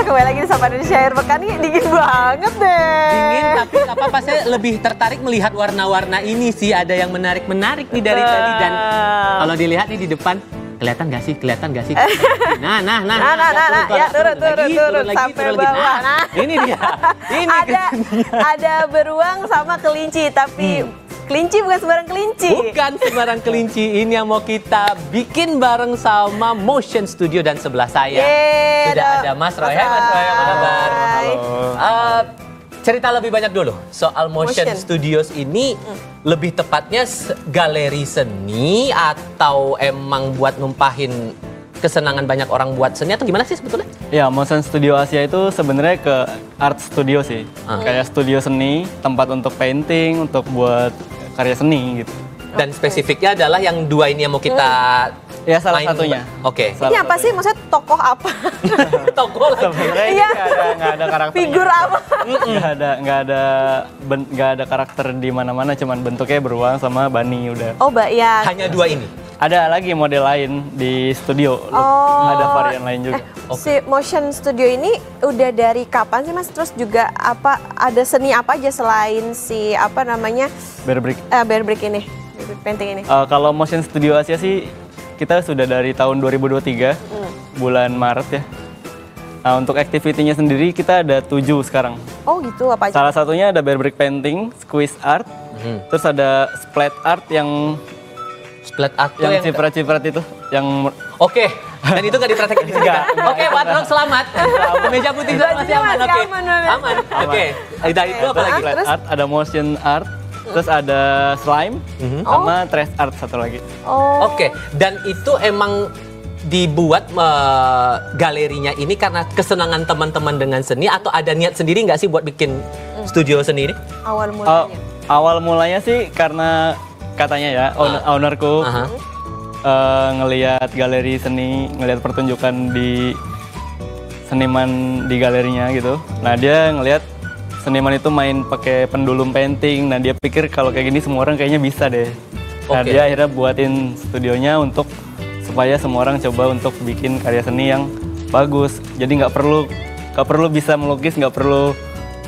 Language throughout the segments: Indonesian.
kembali lagi sama Indonesia Akhir Pekan. Ini dingin banget deh. Dingin, tapi nggak apa-apa. Saya lebih tertarik melihat warna-warna ini sih. Ada yang menarik-menarik nih dari tadi. Dan kalau dilihat nih di depan, kelihatan nggak sih? Kelihatan nggak sih? Nah. Ya, turun lagi, sampai bawah. Nah, ini dia. Ini ada beruang sama kelinci, tapi kelinci bukan sembarang kelinci. Bukan sembarang kelinci. Ini yang mau kita bikin bareng sama Motion Studio, dan sebelah saya sudah ada Mas Roy. Hai Mas Roy, apa kabar? Halo. Cerita lebih banyak dulu soal Motion Studios ini. Lebih tepatnya galeri seni atau emang buat numpahin kesenangan banyak orang buat seni, atau gimana sih sebetulnya? Ya, Motion Studio Asia itu sebenarnya ke art studio sih. Kayak studio seni, tempat untuk painting, untuk buat karya seni gitu. Dan spesifiknya adalah yang dua ini yang mau kita Ya, salah satunya. Oke. Ini apa sih? Maksudnya tokoh apa? Tokoh lah. Sebenarnya ini Iya. nggak ada karakter. Figur apa? Nggak ada karakter di mana-mana, cuman bentuknya beruang sama bunny udah. Oh, Mbak ya. Hanya dua ini. Ada lagi model lain di studio. Ada varian lain juga. Si Motion Studio ini udah dari kapan sih Mas? Terus juga ada seni apa aja selain si Bear Brick. Bear Brick ini, Bear Brick painting ini? Kalau Motion Studio Asia sih kita sudah dari tahun 2023 bulan Maret ya. Nah, untuk activity-nya sendiri kita ada 7 sekarang. Oh gitu, apa aja? Salah satunya ada Bear Brick painting, squeeze art, terus ada splat art yang Splat art tuh yang ciprat-ciprat itu, yang Oke. Dan itu nggak dipraktekin di sini kan? Oke, Wardrobe selamat. Kemeja putih masih aman. Oke. Aman. Oke. Itu apa lagi? splat art, ada motion art, terus ada slime, sama trash art satu lagi. Oke. Dan itu emang dibuat galerinya ini karena kesenangan teman-teman dengan seni, atau ada niat sendiri nggak sih buat bikin studio sendiri? Awal mulanya. Awal mulanya sih karena katanya ya ownerku ngelihat galeri seni, ngelihat pertunjukan di seniman di galerinya gitu. Nah, dia ngelihat seniman itu main pakai pendulum painting. Nah, dia pikir kalau kayak gini semua orang kayaknya bisa deh. Nah, dia akhirnya buatin studionya supaya semua orang coba untuk bikin karya seni yang bagus. Jadi nggak perlu bisa melukis, nggak perlu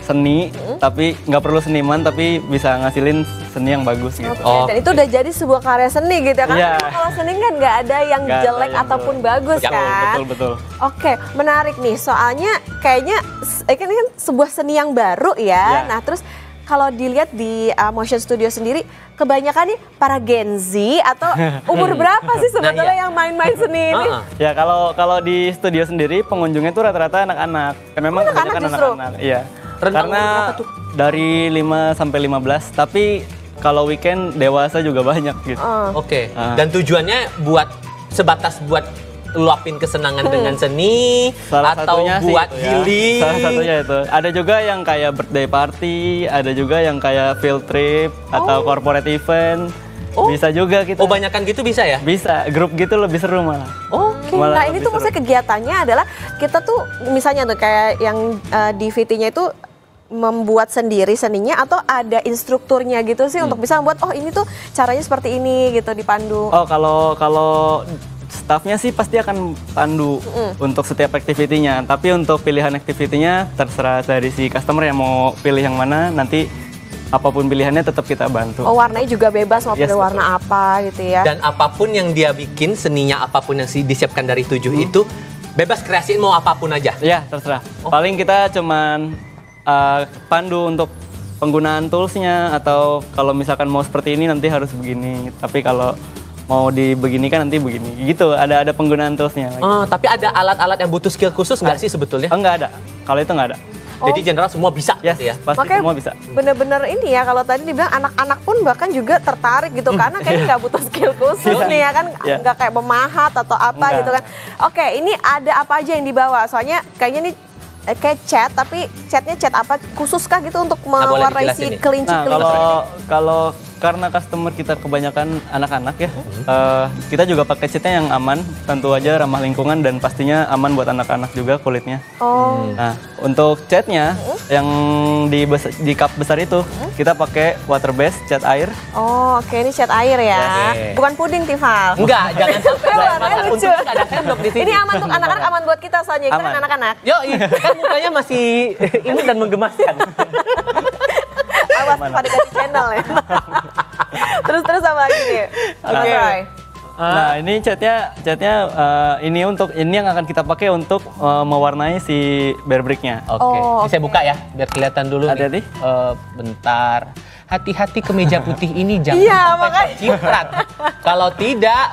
seni, tapi nggak perlu seniman, tapi bisa ngasilin seni yang bagus gitu. Dan itu udah jadi sebuah karya seni gitu ya kan? Kalau seni kan nggak ada yang jelek ataupun bagus kan? Betul. Oke, menarik nih. Soalnya kayaknya ini kan sebuah seni yang baru ya. Nah, terus kalau dilihat di Motion Studio sendiri, kebanyakan nih para Gen Z atau umur berapa sih sebetulnya yang main-main seni ini? Ya, kalau di studio sendiri pengunjungnya tuh rata-rata anak-anak. Memang kebanyakan anak-anak. Iya. Karena dari 5 sampai 15, tapi kalau weekend dewasa juga banyak gitu. Oke. Dan tujuannya sebatas buat luapin kesenangan dengan seni, atau buat healing? Salah satunya itu. Ada juga yang kayak birthday party, ada juga yang kayak field trip atau corporate event. Bisa juga kita. Banyakan gitu bisa ya? Bisa, grup gitu lebih seru malah. Oke. Nah, ini tuh maksudnya kegiatannya adalah kita tuh misalnya tuh kayak yang DVD-nya itu membuat sendiri seninya, atau ada instrukturnya gitu sih untuk bisa membuat ini tuh caranya seperti ini gitu, dipandu. Kalau staffnya sih pasti akan pandu untuk setiap aktivitinya, tapi untuk pilihan aktivitinya terserah dari si customer yang mau pilih yang mana, nanti apapun pilihannya tetap kita bantu. Warnanya juga bebas, mau pilih warna apa gitu ya. Dan apapun yang dia bikin, seninya apapun yang disiapkan dari 7 itu, bebas kreasiin mau apapun aja? Ya, terserah. Paling kita cuman pandu untuk penggunaan toolsnya, atau kalau misalkan mau seperti ini nanti harus begini, tapi kalau mau dibeginikan nanti begini gitu. Ada penggunaan toolsnya. Tapi ada alat-alat yang butuh skill khusus nggak sih sebetulnya? Enggak ada. Kalau itu nggak ada. Jadi general semua bisa gitu ya? Pasti makanya semua bisa. Bener-bener ini ya, kalau tadi dibilang anak-anak pun bahkan juga tertarik gitu, karena kayaknya nggak butuh skill khusus nih ya kan, nggak kayak memahat atau apa gitu kan. Oke, ini ada apa aja yang dibawa? Soalnya kayaknya nih kayak cat, tapi catnya cat apa khusus kah gitu untuk mewarnai si kelinci-kelinci? Nah, kalau karena customer kita kebanyakan anak-anak ya, kita juga pakai catnya yang aman, tentu aja ramah lingkungan dan pastinya aman buat anak-anak juga kulitnya. Oh. Nah, untuk catnya yang di cup besar itu kita pakai water base cat air. Oh, oke, ini cat air ya. Oke. Bukan puding, Tifal. Enggak, jangan sampai Warnanya lucu. Untung nggak ada sendok di sini. Ini aman untuk anak-anak, aman buat kita soalnya kita kan Aman. anak-anak. Yo, kan mukanya masih ini dan menggemaskan. Awas pada ganti channel ya. Terus apa lagi nih? Oke. Nah, ini catnya ini yang akan kita pakai untuk mewarnai si bear brick-nya. Oke, Oh, ini saya buka ya, biar kelihatan dulu. Hati-hati. Bentar. Hati-hati kemeja putih ini jangan Iya, sampai makanya. terciprat. Kalau tidak,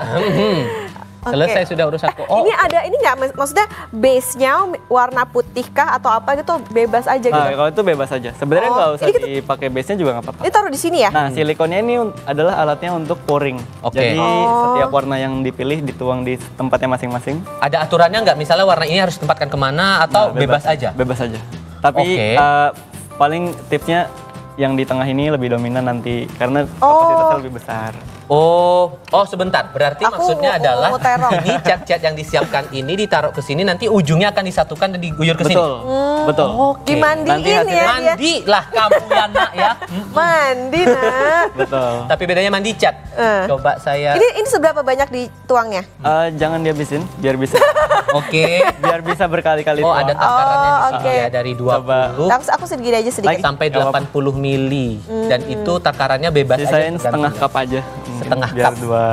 selesai Oke. sudah urusanku. Oh, Ini ada ini nggak? Maksudnya base-nya warna putih kah atau apa gitu bebas aja gitu? Nah, kalau itu bebas aja. Sebenarnya Oh, nggak usah ini kita- dipakai base-nya juga nggak apa-apa. Ini taruh di sini ya? Nah, silikonnya ini adalah alatnya untuk pouring. Oke. Jadi Oh. setiap warna yang dipilih dituang di tempatnya masing-masing. ada aturannya nggak? Misalnya warna ini harus ditempatkan kemana atau Nah, bebas aja? Bebas aja. Tapi Oke. paling tipsnya yang di tengah ini lebih dominan nanti karena Oh. kapasitasnya lebih besar. Oh sebentar. Berarti Aku maksudnya mau adalah terong. ini cat-cat yang disiapkan ini ditaruh ke sini, nanti ujungnya akan disatukan dan diguyur ke sini. Betul. Betul. Oke. Dimandiin Nanti ya hasilnya dia. Mandilah kamu ya nak ya. Mandi nak. Betul. Tapi bedanya mandi cat. Coba saya. Ini seberapa banyak dituangnya? Jangan dihabisin biar bisa Oke. biar bisa berkali-kali Oh tuang. ada takarannya di sini oke. ya dari 20 Aku sedikit aja sedikit. sampai 80 mili dan itu takarannya bebas Sisain aja. setengah tergantung. cup aja. Mungkin, Setengah biar cup. 2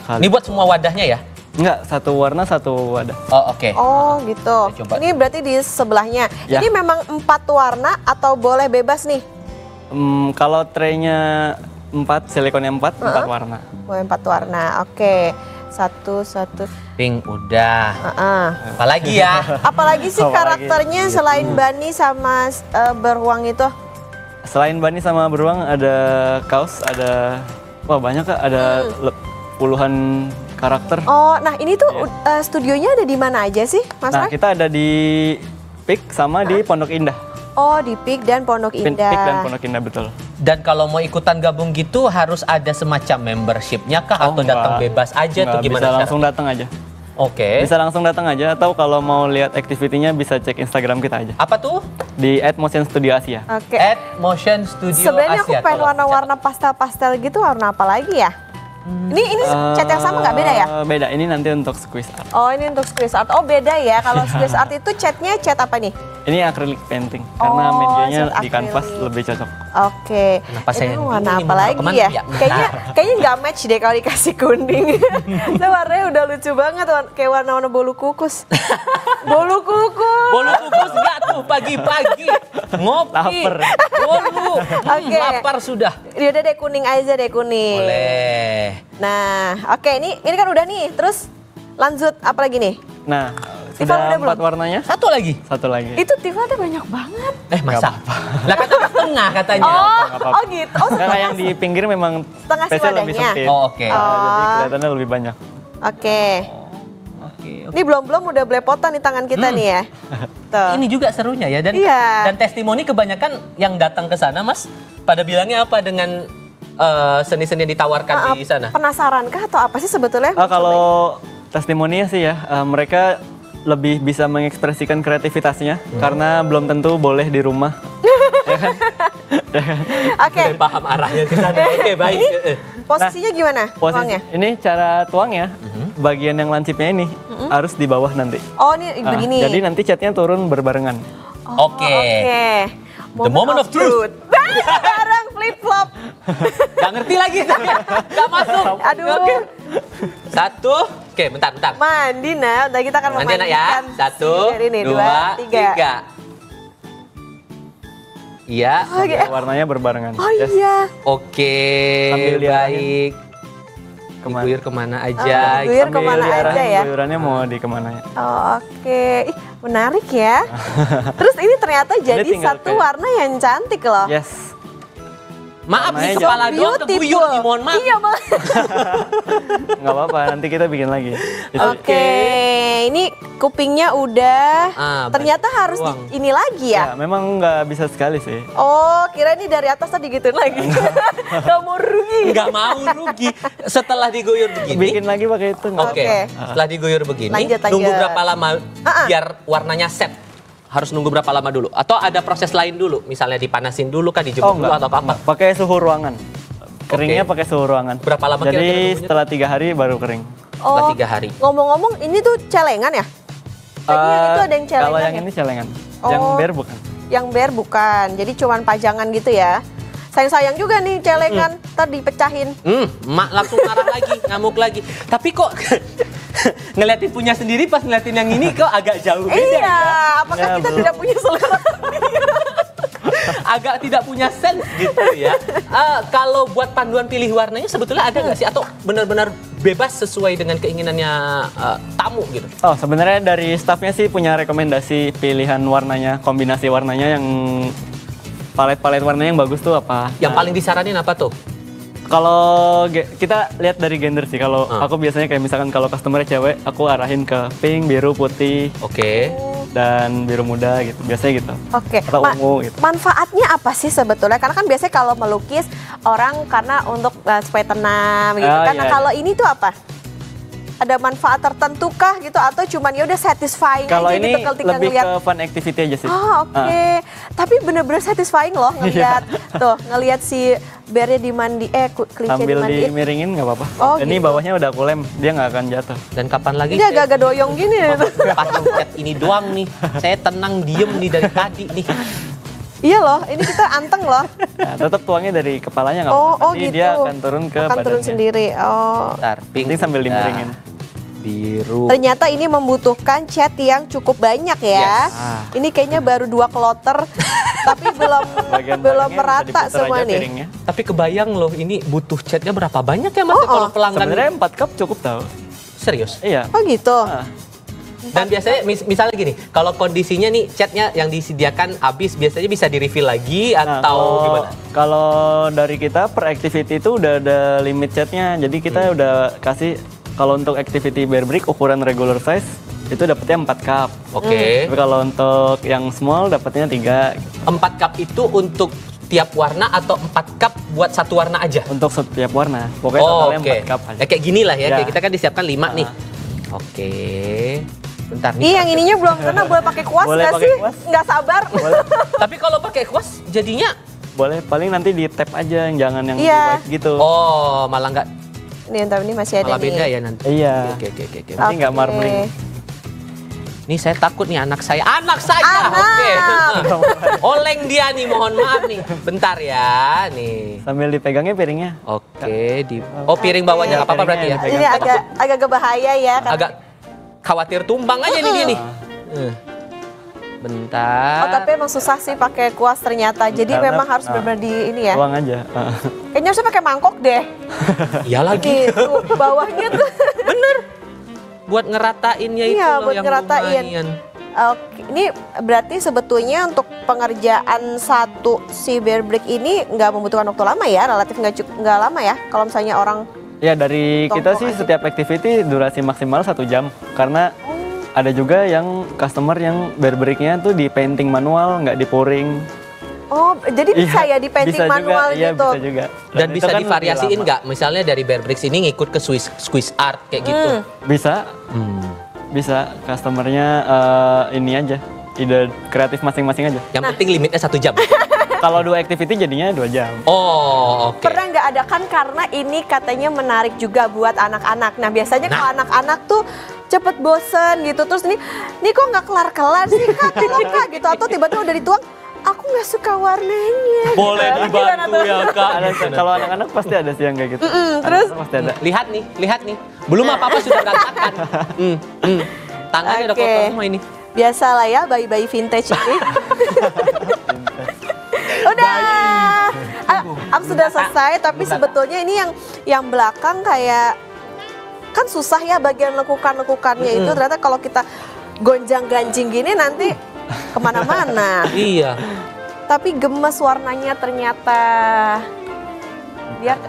kali. Ini buat semua wadahnya ya? Enggak, satu warna satu wadah. Oh oke. Oh gitu. Saya coba. Ini berarti di sebelahnya. Ya. Ini memang 4 warna atau boleh bebas nih? Kalau traynya 4, silikonnya 4 warna. Boleh 4 warna. Oke. Satu. Pink udah. Apalagi ya? Apalagi sih Apalagi? karakternya selain Bani sama beruang itu? Selain Bani sama beruang ada kaos, ada banyak Kak, ada puluhan karakter. Oh, nah ini tuh studionya ada di mana aja sih, Mas Nah, Ray? kita ada di PIK sama di Pondok Indah. Oh, di PIK dan Pondok Indah. PIK dan Pondok Indah, betul. Dan kalau mau ikutan gabung gitu harus ada semacam membership-nya kah atau datang bebas aja tuh Enggak, gimana? bisa cara? langsung datang aja. Oke. Bisa langsung datang aja atau kalau mau lihat activity-nya bisa cek Instagram kita aja. Apa tuh? Di @motionstudioasia. Oke. Motion Studio Sebenarnya aku Asia. pengen Kalau warna-warna pastel-pastel gitu, warna apa lagi ya? Ini cat yang sama nggak beda ya? Beda, ini nanti untuk squeeze art. Oh, ini untuk squeeze art. Oh, beda ya. Kalau squeeze art itu catnya cat apa nih? Ini acrylic painting karena Oh, medianya cat di kanvas acrylic. lebih cocok. Oke. Kenapa saya Ini warna ini apa mau lagi kemana ya? ya? Kayaknya nggak match deh kalau dikasih kuning. Saya warnanya udah lucu banget, kayak warna-warna bolu kukus. Bolu kukus. Bolu kukus nggak tuh pagi-pagi ngopi. Laper. Bolu. Oke. Lapar sudah. Yaudah deh kuning aja deh kuning. Boleh. Nah, oke ini kan udah nih. Terus lanjut apa lagi nih? Nah, Tiffal udah sudah 4 belum? warnanya. Satu lagi. Satu lagi. Itu Tifa tuh banyak banget. Masa? Lah kata setengah katanya. nggak apa-apa. Oh gitu. Oh, Karena yang di pinggir memang Setengah si space-nya lebih wadahnya. sempit. Oh, oke. Jadi kelihatannya lebih banyak. Oke. Oke. Ini belum udah belepotan di tangan kita nih ya. Tuh. Ini juga serunya ya Iya. dan testimoni kebanyakan yang datang ke sana Mas pada bilangnya apa dengan seni-seni yang ditawarkan di sana? Penasaran kah atau apa sih sebetulnya? Kalau testimoninya sih ya, mereka lebih bisa mengekspresikan kreativitasnya karena belum tentu boleh di rumah. Oke. Saya paham arahnya ke sana. Oke, baik. Posisinya gimana? Uangnya? Ini cara tuangnya, bagian yang lancipnya ini harus di bawah nanti. Oh ini Nah, begini. jadi nanti catnya turun berbarengan. Oke. Oke. The moment of truth. Barang flip flop. Gak ngerti lagi saya. Gak masuk. Aduh. Oke. Satu. Oke, bentar. Mandi nah. Nanti kita akan Mandi nak ya. memandikan Satu, si ini. dua, tiga. Iya. Oke. Warnanya berbarengan. Oh Yes. iya. Oke, Sambil diarahin. baik. Kemana? Diguyur kemana aja. diguyur Sambil kemana diarahin aja ya? guyurannya mau di kemana ya? Oh, oke. Ih, menarik ya. Terus ini ternyata jadi tinggal satu kayak- warna yang cantik loh. Yes. Maaf nih, Namanya kepala doang kebuyur nih, mohon maaf. Iya Bang. Nggak apa-apa, nanti kita bikin lagi. Oke, ini kupingnya udah. Ternyata harus uang. ini lagi ya. Ya, memang nggak bisa sekali sih. Oh, kira ini dari atas tadi gituin lagi. Gak mau rugi. Nggak mau rugi. Setelah diguyur begini. Bikin lagi pakai itu. nggak Oke, Oke. setelah diguyur begini, Lanjut. nunggu berapa lama biar warnanya set? Harus nunggu berapa lama dulu? Atau ada proses lain dulu? Misalnya dipanasin dulu kah, dijemur dulu atau apa? Enggak. Pakai suhu ruangan. Keringnya Oke. pakai suhu ruangan. Berapa lama kira-kira Jadi nunggunya? setelah 3 hari baru kering. Setelah 3 hari. Ngomong-ngomong, ini tuh celengan ya? Tadi yang itu ada yang celengan Kalau yang ya? ini celengan. Oh. Yang bare bukan. Yang bare bukan, jadi cuman pajangan gitu ya. Sayang-sayang juga nih celengan, ntar dipecahin. Mak langsung marah lagi, ngamuk lagi. Tapi kok ngeliatin punya sendiri pas ngeliatin yang ini kok agak jauh beda Iya, ya? apakah Ya, kita belum. tidak punya selera? Agak tidak punya sense gitu ya. Kalau buat panduan pilih warnanya sebetulnya ada nggak sih? Atau benar-benar bebas sesuai dengan keinginannya tamu gitu? Oh, sebenarnya dari staffnya sih punya rekomendasi pilihan warnanya, kombinasi warnanya yang palet-palet warnanya yang bagus tuh apa. Yang paling disaranin apa tuh? Kalau kita lihat dari gender sih. Kalau aku biasanya kayak misalkan kalau customer-nya cewek, aku arahin ke pink, biru, putih, Oke. dan biru muda gitu. Biasanya gitu. Oke, Atau ungu gitu. manfaatnya apa sih sebetulnya? Karena kan biasanya kalau melukis orang karena untuk supaya tenang gitu Oh, kan. iya, Nah, kalau ini tuh apa? Ada manfaat tertentu kah gitu atau cuman ya udah satisfying Kalau aja ini gitu ketika lebih ngeliat. ke fun activity aja sih. Oh, oke. Tapi bener-bener satisfying loh ngeliat tuh, ngeliat si bearnya dimandi kelinci Sambil dimandiin. dimiringin nggak apa-apa. Oh, Ini gitu. bawahnya udah aku lem, dia nggak akan jatuh. Dan kapan lagi Ini agak-agak doyong gini. pas chat ini doang nih. Saya tenang diem nih dari tadi nih. Iya loh, ini kita anteng loh. Nah, tetap tuangnya dari kepalanya nggak Oh, apa-apa. oh Nanti gitu. dia akan turun ke Akan turun badannya. sendiri. Oh. Bentar, pink. Penting sambil dimiringin. Nah, biru. Ternyata ini membutuhkan cat yang cukup banyak ya. Yes. Ini kayaknya baru 2 kloter, tapi belum Bagian belum belakangnya bisa merata diputer semua aja nih. piringnya. Tapi kebayang loh ini butuh catnya berapa banyak ya Mas kalau pelanggan? Sebenarnya 4 cup cukup tau. Serius? Iya. Oh gitu. Ah. Dan biasanya misalnya gini, kalau kondisinya nih catnya yang disediakan habis, biasanya bisa di-refill lagi Nah, atau gimana? kalau dari kita per activity itu udah ada limit catnya. Jadi kita udah kasih kalau untuk activity bear brick ukuran regular size itu dapetnya 4 cup. Oke. Tapi kalau untuk yang small dapetnya 3 gitu. 4 cup itu untuk tiap warna atau 4 cup buat satu warna aja? Untuk setiap warna. Pokoknya Oh, totalnya oke. 4 cup aja. Ya, kayak gini lah ya, Ya. kayak kita kan disiapkan 5 nih. Oke. Bentar nih. Ih, yang ininya belum kena, boleh pakai kuas Boleh nggak pakai sih? kuas. Nggak sabar. Boleh, Tapi kalau pakai kuas jadinya boleh. Paling nanti di tap aja, jangan yang di Iya. white gitu. oh, malah nggak Nih, entar ini masih ada malah beda nih. ya nanti. Iya. Oke. Nanti nggak Oke. marbling. Nih saya takut nih anak saya. Anak saya. Anak. Oke. Oleng dia nih, mohon maaf nih. Bentar ya, nih. Sambil dipegangnya piringnya. Oke, oh piring bawahnya nggak apa-apa berarti ya. Piringnya Ini agak berbahaya ya. karena- Agak khawatir tumbang aja nih dia nih. Bentar. Oh, tapi emang susah sih pakai kuas ternyata. Jadi Karena- memang harus benar-benar di ini ya. Tuang aja. Kayaknya harusnya pakai mangkok deh. Iya lagi. Gitu, bawahnya tuh. Buat ngeratainnya itu Iya, loh buat yang ngeratain. lumayan. Oke, ini berarti sebetulnya untuk pengerjaan satu si bear brick ini nggak membutuhkan waktu lama ya, relatif nggak lama ya. Kalau misalnya orang Ya dari kita Tongkol sih aja. setiap activity durasi maksimal 1 jam. Karena ada juga yang customer yang bear bricknya tuh di painting manual, nggak di pouring. oh jadi bisa Iya, ya di painting bisa manual juga, iya, gitu. bisa juga. Dan itu bisa kan lebih divariasiin lama. nggak? Misalnya dari Bear Bricks ini ngikut ke Swiss art kayak gitu. Bisa, bisa. Customernya ini aja, ide kreatif masing-masing aja. Yang penting limitnya 1 jam. Kalau 2 activity jadinya 2 jam. Oh, oke. Pernah nggak ada kan karena ini katanya menarik juga buat anak-anak. Nah biasanya kalau anak-anak tuh cepet bosen gitu. Terus ini kok nggak kelar-kelar sih kak, tolong kak gitu. Atau tiba-tiba udah dituang, aku nggak suka warnanya. Boleh gitu. Gimana dibantu tuh? ya kak. Kalau anak-anak pasti ada sih yang kayak gitu. terus? Anak-anak pasti ada. Lihat nih. Belum apa-apa sudah berantakan. Tangannya udah Oke. kotor semua ini. Biasalah ya bayi-bayi vintage ini. Udah. Aku sudah selesai, tapi sebetulnya ini yang belakang kayak kan susah ya bagian lekukan-lekukannya itu. Ternyata kalau kita gonjang-ganjing gini nanti kemana-mana. Iya. Tapi gemes warnanya ternyata.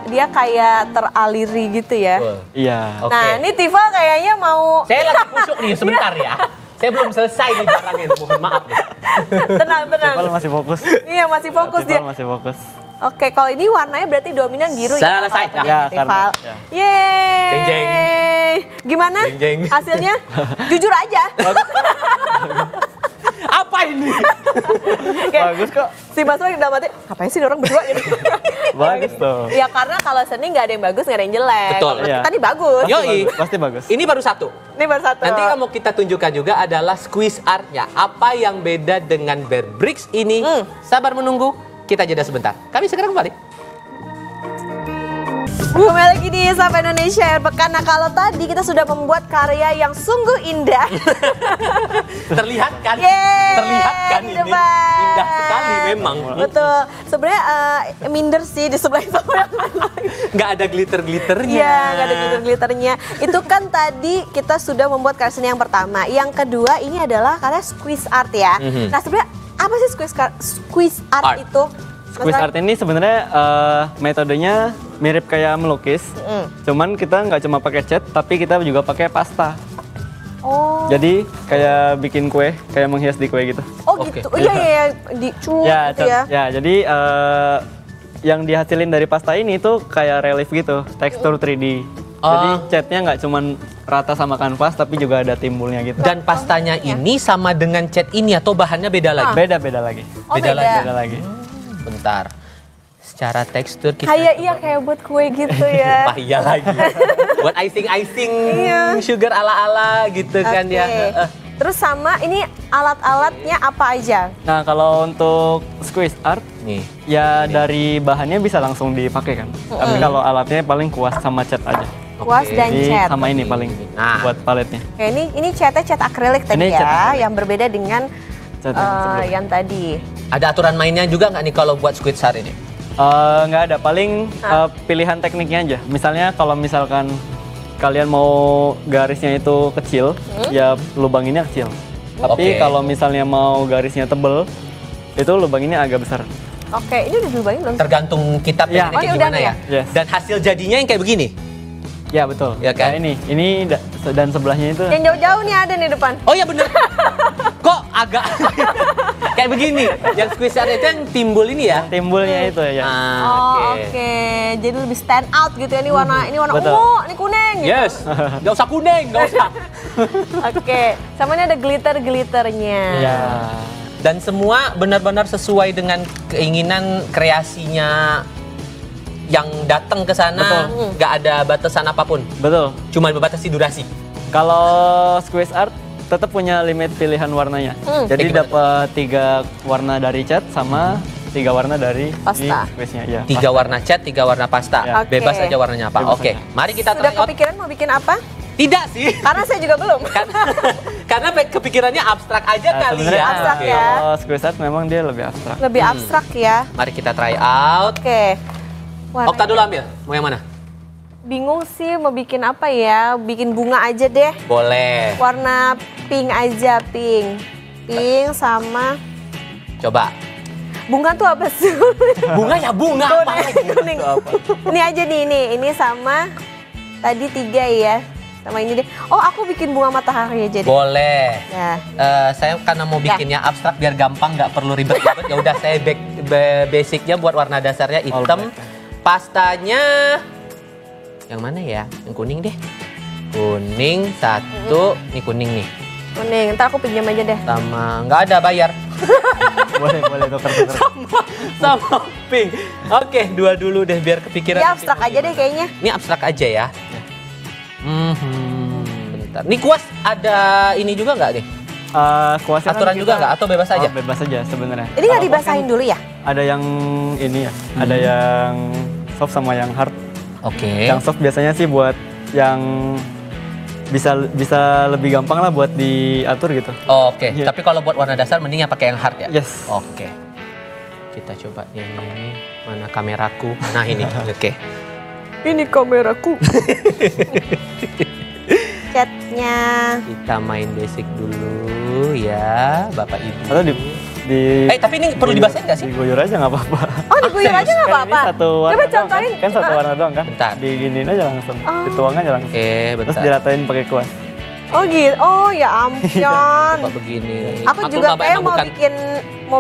Dia kayak teraliri gitu ya. Iya. Oke. Nah, ini Tifa kayaknya mau Saya lagi kusuk nih sebentar ya. Saya belum selesai nih barangnya, mohon maaf nih. tenang. Tiffal masih fokus. Iya, masih fokus dia. Tiffal masih fokus. Oke, kalau ini warnanya berarti dominan biru Selesai. ya. Ya, Tiffal. karena- ya. Yeay. Jeng, jeng. Gimana Jeng, jeng. hasilnya? Jujur aja. Apa ini? Kayak Bagus kok. si Mas Wai udah mati, ngapain sih orang berdua gitu. Bagus tuh. Ya karena kalau seni nggak ada yang bagus, nggak ada yang jelek. Betul. Kalau Iya. kita nih bagus. Yoi. Pasti bagus. Ini baru satu. Ini baru satu. Nanti yang mau kita tunjukkan juga adalah squeeze artnya. Apa yang beda dengan Bear Bricks ini? Sabar menunggu, kita jeda sebentar. Kami segera kembali. Kembali lagi di Sapa Indonesia Air Pekan. Nah kalau tadi kita sudah membuat karya yang sungguh indah. Terlihat kan? Yeay, Terlihat kan di ini? depan. Indah sekali memang. Betul. Sebenarnya minder sih di sebelah itu yang lain. Nggak ada glitter-glitternya. Iya, nggak ada glitter-glitternya. Itu kan tadi kita sudah membuat karya seni yang pertama. Yang kedua ini adalah karya squeeze art ya. Nah sebenarnya apa sih squeeze art itu? Squeeze art ini sebenarnya metodenya mirip kayak melukis. Cuman kita nggak cuma pakai cat, tapi kita juga pakai pasta. Oh. Jadi kayak bikin kue, kayak menghias di kue gitu. Oh Oke. gitu. Iya di cut gitu ya. Ya, jadi yang dihasilin dari pasta ini tuh kayak relief gitu, tekstur 3D. Jadi catnya nggak cuman rata sama kanvas, tapi juga ada timbulnya gitu. Dan pastanya ini sama dengan cat ini atau bahannya beda lagi? Beda-beda lagi. Oh, Beda beda. lagi. Beda lagi. Bentar. Secara tekstur kita Kayak iya kayak buat kue gitu ya. pahaya lagi. Buat icing-icing Iya. sugar ala-ala gitu kan Oke. ya. Terus sama ini alat-alatnya apa aja? Nah, kalau untuk squeeze art, Nih. ya dari bahannya bisa langsung dipakai kan. Tapi kalau alatnya paling kuas sama cat aja. Kuas Oke. dan Jadi cat. sama ini paling Nah. buat paletnya. Oke, ini catnya cat akrilik tadi Ini cat ya, akrilik. yang berbeda dengan Cat yang sebelum. yang tadi. Ada aturan mainnya juga nggak nih kalau buat squid art ini? Nggak ada, paling pilihan tekniknya aja. Misalnya kalau misalkan kalian mau garisnya itu kecil, ya lubanginnya kecil. Oke. Tapi kalau misalnya mau garisnya tebel, itu lubanginnya agak besar. Oke, ini udah dilubangin belum? Tergantung kita pengennya Ya. Oh, kayak ya udah gimana nih ya. Yes. Dan hasil jadinya yang kayak begini. Ya betul. Ya kan? Nah, ini dan sebelahnya itu. Yang jauh-jauh nih ada nih depan. Oh ya bener. Kok agak kayak begini. Yang squeeze art itu yang timbul ini ya. Timbulnya itu ya. Ah, Oh, oke. Jadi lebih stand out gitu ya. Ini warna Betul. ungu, ini kuning gitu. Yes. Gak usah kuning, gak usah. Oke. Sama ini ada glitter-glitternya. Ya. Dan semua benar-benar sesuai dengan keinginan kreasinya yang datang ke sana, nggak ada batasan apapun, Betul. cuma dibatasi durasi. Kalau squeeze art tetap punya limit pilihan warnanya. Jadi Kayak dapat 3 warna dari cat sama 3 warna dari Pasta. squeeze-nya. Ya. 3 warna cat, 3 warna pasta. Ya. Oke. Bebas aja warnanya apa. Bebas Oke, aja. mari kita Sudah try out. kepikiran mau bikin apa? Tidak sih. Karena saya juga belum. Karena kepikirannya abstrak aja Nah, kali sebenarnya ya. Abstrak Oke. ya. Kalau squeeze art memang dia lebih abstrak. Lebih abstrak ya. Mari kita try out. Oke. Warnanya- Okta dulu ambil. Mau yang mana? Bingung sih mau bikin apa ya. Bikin bunga aja deh. Boleh. Warna pink aja, pink. Pink sama Coba. bunga tuh apa sih? Bunga ya bunga. Apa lagi? Kuning. Ini aja nih, ini sama tadi 3 ya. Sama ini deh. Oh, aku bikin bunga matahari aja deh. Boleh. Ya. Saya karena mau bikinnya abstrak biar gampang, nggak perlu ribet-ribet. Ya udah saya basicnya buat warna dasarnya hitam. Pastanya yang mana ya? Yang kuning deh. Kuning 1. Nih kuning nih. Kuning. Ntar aku pinjam aja deh. Sama nggak ada bayar. boleh tuker-tuker. Sama pink. Oke, 2 dulu deh biar kepikiran. Ya abstrak aja deh kayaknya. Ini abstrak aja ya. Bentar. Nih kuas ada ini juga nggak nih? Kuasnya kan Aturan kita- juga nggak atau bebas aja? Oh, bebas aja sebenarnya. Ini nggak Kalau dibasahin kuas dulu ya? kan ada yang ini ya, ada yang soft sama yang hard. Oke. Yang soft biasanya sih buat yang bisa lebih gampang lah buat diatur gitu. Oke, Iya. tapi kalau buat warna dasar mending yang pakai yang hard ya? Yes. Oke. Kita coba yang ini. Mana kameraku? Nah ini, oke. Ini kameraku. Catnya. Kita main basic dulu ya, Bapak Ibu. Atau Tapi ini perlu dibasahin nggak sih? Diguyur aja nggak apa-apa. Oh, diguyur aja nggak apa-apa. Ini satu warna Coba doang, contohin. kan satu warna doang kan? Bentar. Diginiin aja langsung, dituang aja langsung. Oke, Terus bentar. diratain pakai kuas. Oh gitu. Oh ya ampun. Coba begini. Aku juga maba kayak emang mau bukan-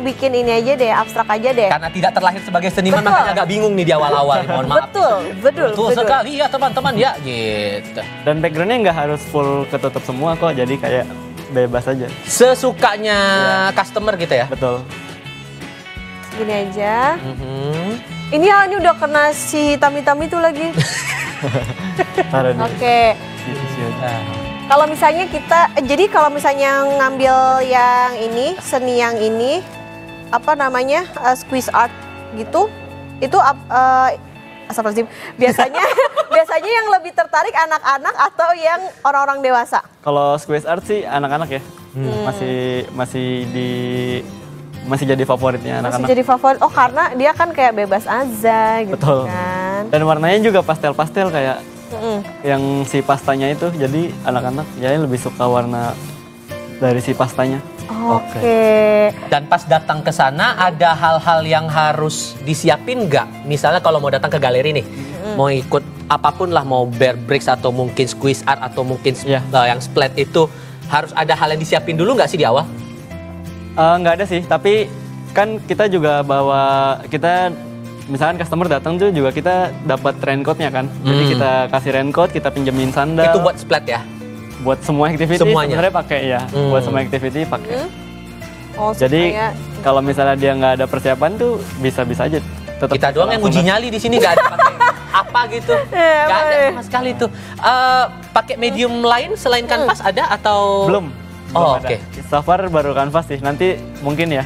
bikin ini aja deh, abstrak aja deh. Karena tidak terlahir sebagai seniman, Betul. makanya agak bingung nih di awal-awal. Mohon maaf. Betul sekali ya teman-teman ya gitu. Dan backgroundnya nggak harus full ketutup semua kok, jadi kayak bebas aja. Sesukanya customer gitu ya. Betul. Gini aja. Mhm. Ini udah kena si hitam-hitam itu lagi. Taruh di Oke. sisi aja. Nah, Kalau misalnya jadi kalau misalnya ngambil yang ini, seni yang ini, apa namanya, squeeze art gitu, itu astagfirullahaladzim, biasanya yang lebih tertarik anak-anak atau yang orang-orang dewasa? Kalau squeeze art sih anak-anak ya, masih jadi favoritnya Masih anak-anak. jadi favorit, oh karena dia kan kayak bebas aja gitu. Betul. Kan. Dan warnanya juga pastel-pastel kayak Mm-mm. yang si pastanya itu, jadi anak-anak ya lebih suka warna dari si pastanya. Oke. Dan pas datang ke sana ada hal-hal yang harus disiapin nggak? Misalnya kalau mau datang ke galeri nih, mau ikut apapun lah, mau bear bricks atau mungkin squeeze art atau mungkin Iya. yang splat itu, harus ada hal yang disiapin dulu nggak sih di awal? Nggak ada sih, tapi kan kita juga misalkan customer datang tuh juga kita dapat raincoatnya kan. Jadi kita kasih raincoat, kita pinjemin sandal. Itu buat splat ya? Buat semua activity Semuanya? sebenarnya pakai ya. Buat semua activity pakai. Oh, Jadi supaya- kalau misalnya dia nggak ada persiapan tuh bisa-bisa aja. Tetap Kita doang yang langsung uji nyali di sini, nggak ada pakai apa gitu. Nggak ada sama sekali tuh. Pakai medium lain selain kanvas ada atau? Belum Oh, ada. oke. So far baru kanvas sih. Nanti mungkin ya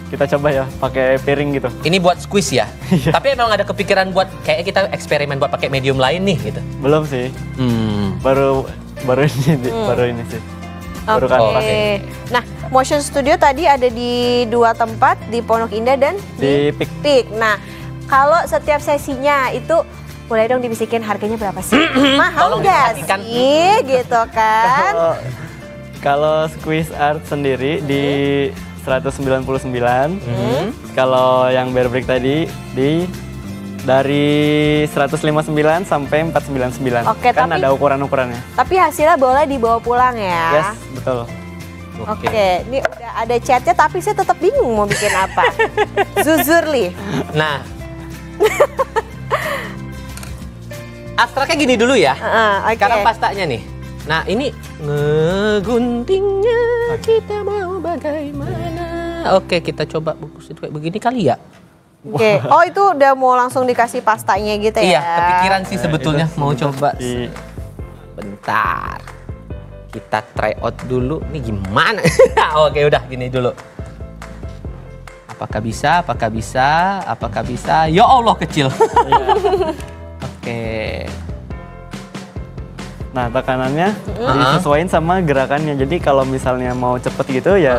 kita coba ya pakai piring gitu. Ini buat squeeze ya? Tapi emang ada kepikiran buat kayak kita eksperimen buat pakai medium lain nih gitu? Belum sih. Baru ini sih. Baru Oke. kanvas. Nah, Motion Studio tadi ada di 2 tempat, di Pondok Indah dan Di Pik. Pik. Nah, kalau setiap sesinya itu boleh dong dibisikin harganya berapa sih? Mahal Tolong nggak diperhatikan. sih gitu kan? Kalau squeeze art sendiri di 199. Kalau yang bear brick tadi dari 159 sampai 499. Oke, kan tapi- ada ukuran-ukurannya. Tapi hasilnya boleh dibawa pulang ya. Yes, betul. Oke, ini udah ada chatnya tapi saya tetap bingung mau bikin apa. Zuzurli. Nah, abstraknya gini dulu ya. Oke. Sekarang pastanya nih. Nah, ini ngeguntingnya kita mau bagaimana. Oke, kita coba bungkus itu kayak begini kali ya. Oke. Oh, itu udah mau langsung dikasih pastanya gitu ya? Iya, kepikiran sih sebetulnya itu mau coba. di- Bentar. Kita try out dulu. Nih gimana? Oke, udah gini dulu. Apakah bisa? Apakah bisa? Apakah bisa? Ya Allah, kecil. Oke. Nah, tekanannya disesuaikan sama gerakannya. Jadi kalau misalnya mau cepet gitu ya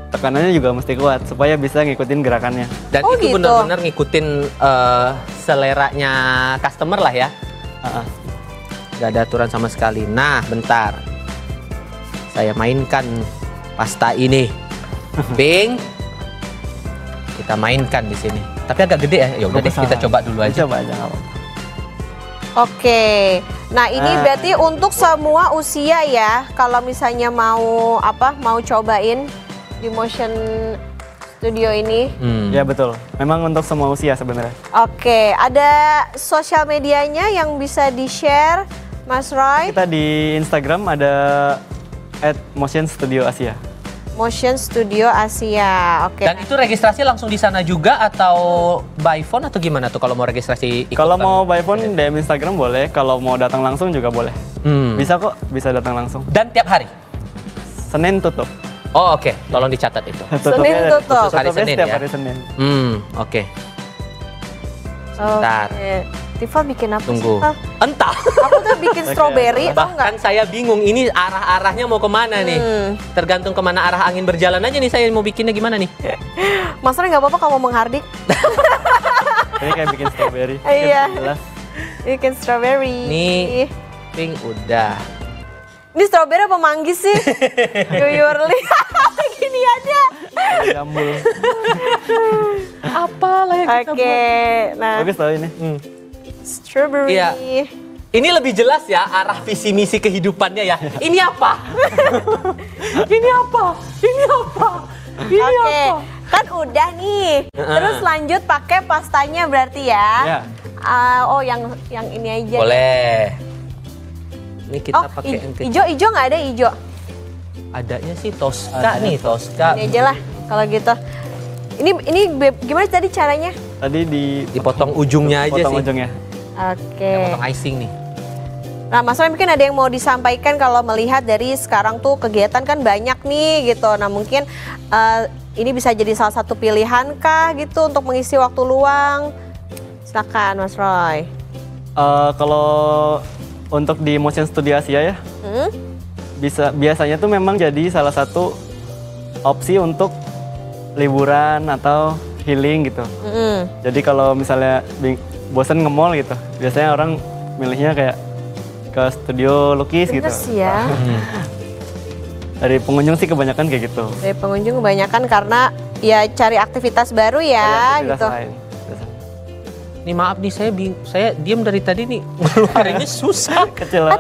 tekanannya juga mesti kuat supaya bisa ngikutin gerakannya. Dan Oh, itu gitu. benar-benar ngikutin seleranya customer lah ya. Gak ada aturan sama sekali. Nah, bentar. Saya mainkan pasta ini. Bing. Kita mainkan di sini. Tapi agak gede ya. Ya udah deh, kita coba dulu aja. Coba aja nggak apa-apa. Oke. Nah, ini berarti untuk semua usia ya. Kalau misalnya mau cobain di Motion Studio ini. Ya betul. Memang untuk semua usia sebenarnya. Oke, ada sosial medianya yang bisa di-share, Mas Roy? Kita di Instagram ada @motionstudioasia. Motion Studio Asia. Oke. Dan itu registrasi langsung di sana juga atau by phone atau gimana tuh kalau mau registrasi ikut? Kalau mau by phone DM Instagram boleh, kalau mau datang langsung juga boleh. Bisa kok, bisa datang langsung. Dan tiap hari? Senin tutup. Oh, oke. Tolong dicatat itu. Senin tutup. Hari Tutupnya Senin setiap ya? hari Senin. Oke. Sebentar. Oke. Tifa bikin apa Tunggu. sih, Tifa? Entah. Aku tuh bikin strawberry, tau nggak? Bahkan saya bingung ini arah-arahnya mau kemana nih. Tergantung kemana arah angin berjalan aja nih saya mau bikinnya gimana nih. Mas Roy nggak apa-apa kalau menghardik. Ini kayak bikin strawberry. Iya. Jelas. Bikin strawberry. Nih, pink udah. Ini strawberry apa manggis sih? Yuyurli. Gini aja. jambul. Apa lah yang kita Oke, buat? nah Bagus tau ini. strawberry. Iya. Ini lebih jelas ya arah visi misi kehidupannya ya. Ini apa? Ini apa? Ini apa? Ini Oke, apa? kan udah nih. Terus lanjut pakai pastanya berarti ya. Ya. Oh, yang ini aja. Boleh. Ini kita Oh, pakai yang kecil. ijo nggak ada ijo. Adanya sih Tosca nih, Tosca. Ini aja lah kalau gitu. Ini gimana tadi caranya? Tadi Dipotong ujungnya aja potong sih. ujungnya. Oke. Potong icing nih. Nah, Mas Roy mungkin ada yang mau disampaikan kalau melihat dari sekarang tuh kegiatan kan banyak nih gitu. Nah, mungkin ini bisa jadi salah satu pilihan kah gitu untuk mengisi waktu luang? Silakan Mas Roy. Kalau untuk di Motion Studio Asia ya, biasanya tuh memang jadi salah satu opsi untuk liburan atau healing gitu. Jadi kalau misalnya bosan nge-mall gitu, biasanya orang milihnya kayak ke studio lukis Bener gitu. sih ya. Dari pengunjung sih kebanyakan kayak gitu. Dari pengunjung kebanyakan karena ya cari aktivitas baru ya Aktivitas gitu. lain. Nih maaf nih saya diam dari tadi nih. Ngeluarinnya susah. Kecil Ah,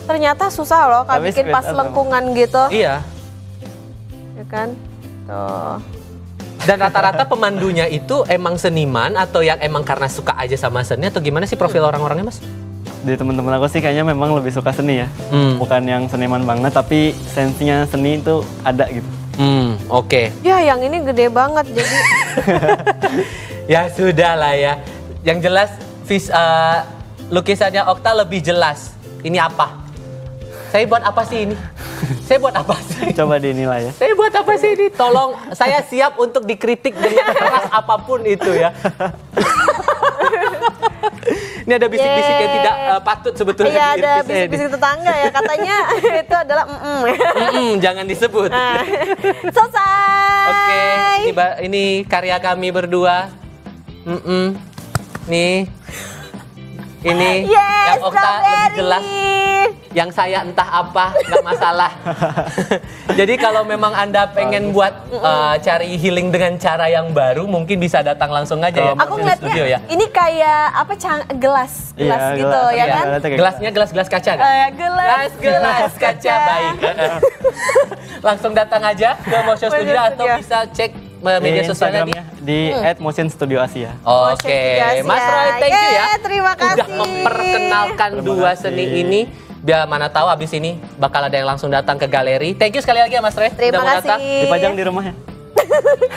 ternyata susah loh kalau Tapi bikin sweet pas atau- lengkungan gitu. Iya. Ya kan? Tuh. Dan rata-rata pemandunya itu emang seniman atau yang emang karena suka aja sama seni atau gimana sih profil orang-orangnya, Mas? Di teman-teman aku sih kayaknya memang lebih suka seni ya. Bukan yang seniman banget, tapi sensinya seni itu ada gitu. Oke. Ya yang ini gede banget jadi Ya sudah lah ya. Yang jelas lukisannya Okta lebih jelas. Ini apa? Saya buat apa sih ini? Saya buat apa sih? Coba dinilai ya. Saya buat apa sih ini? Tolong, saya siap untuk dikritik dengan keras apapun itu ya. Ini ada bisik-bisik yang tidak patut sebetulnya Iya ada diiris, bisik-bisik tetangga ya katanya itu adalah jangan disebut. Nah, selesai. Oke, ini karya kami berdua. Nih, ini Yes, yang Okta lebih strawberry. jelas. Yang saya entah apa, nggak masalah. Jadi kalau memang Anda pengen buat cari healing dengan cara yang baru, mungkin bisa datang langsung aja ya. Aku di studio ya. ngeliatnya ini kayak apa gelas Iya, gitu gelas. ya Iya, kan? gelasnya kayak Gelasnya gelas kaca nggak? Gelas kaca baik. Langsung datang aja ke Motion Motion Studio atau Studio. bisa cek media sosialnya di. Instagramnya di @Motion Studio Asia. Oke, Motion Studio Mas Asia. Roy, thank you ya. Yeay, terima Udah kasih. memperkenalkan Terima dua kasih. seni ini. Biar mana tahu abis ini bakal ada yang langsung datang ke galeri. Thank you sekali lagi ya Mas Roy. Terima udah mau kasih. datang. Dipajang di rumahnya.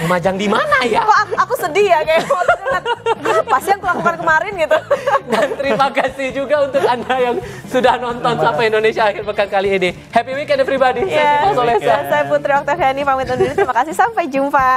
Memajang di mana ya? Kok aku sedih ya kayak apa sih yang aku lakukan kemarin gitu. Dan terima kasih juga untuk Anda yang sudah nonton sampai Indonesia akhir pekan kali ini. Happy weekend everybody. Ya, Saya Tifo Solesa. saya Putri Oktaviani pamit undur diri. Terima kasih, sampai jumpa.